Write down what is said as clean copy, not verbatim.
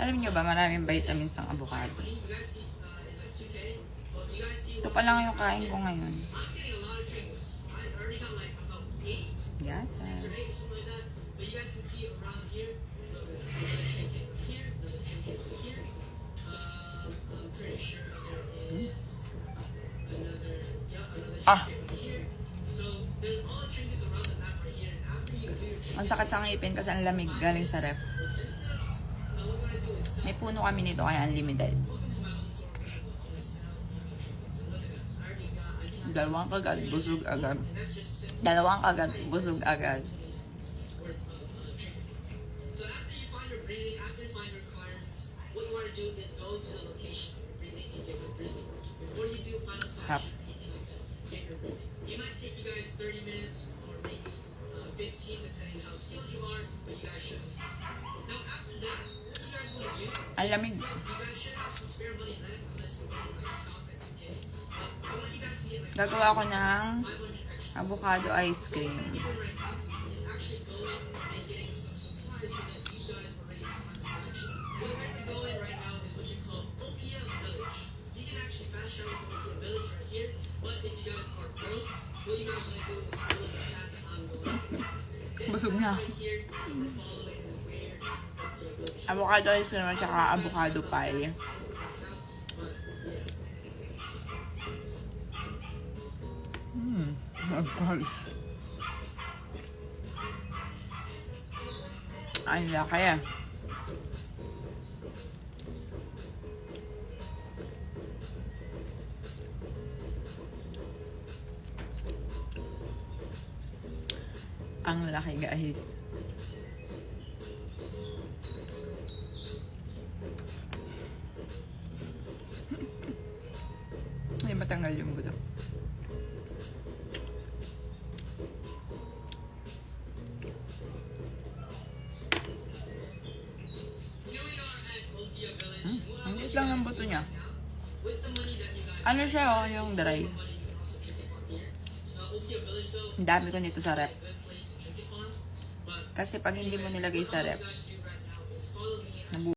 Alam niyo ba, maraming vitamins ang avocado. Ito pa lang yung kain ko ngayon. Yes. Ang sakit sa ngipin kasi ang lamig galing sa ref. May puno kami nito kaya unlimited. Dalawang kagat, busog agad. Dalawang kagat, busog agad. Hap. It might take you guys 30 minutes or maybe 15 depending how skilled you are, but you guys should. Now after that, what you guys want to do? Ang lamig. You guys should have some spare money left unless you really like stop at 2K. I want you guys to get like gagawa ko ng avocado ice cream. It's actually going and getting some supplies so that you guys are ready for final selection. Where we're going right now is what you call Opia Village. You can actually fast travel to Opia Village right here, but if you guys are broke, what you guys want to do is follow the path that I'm going. Busog na. Avocado ice cream at saka avocado pie. Ang laki ah. Ang laki guys. Hindi matanggal yung buto. Ang liit lang ng buto niya. Ano siya oh, yung dry. Ang dami ko nito sa rep. Kasi pag hindi mo nilagay sa rep,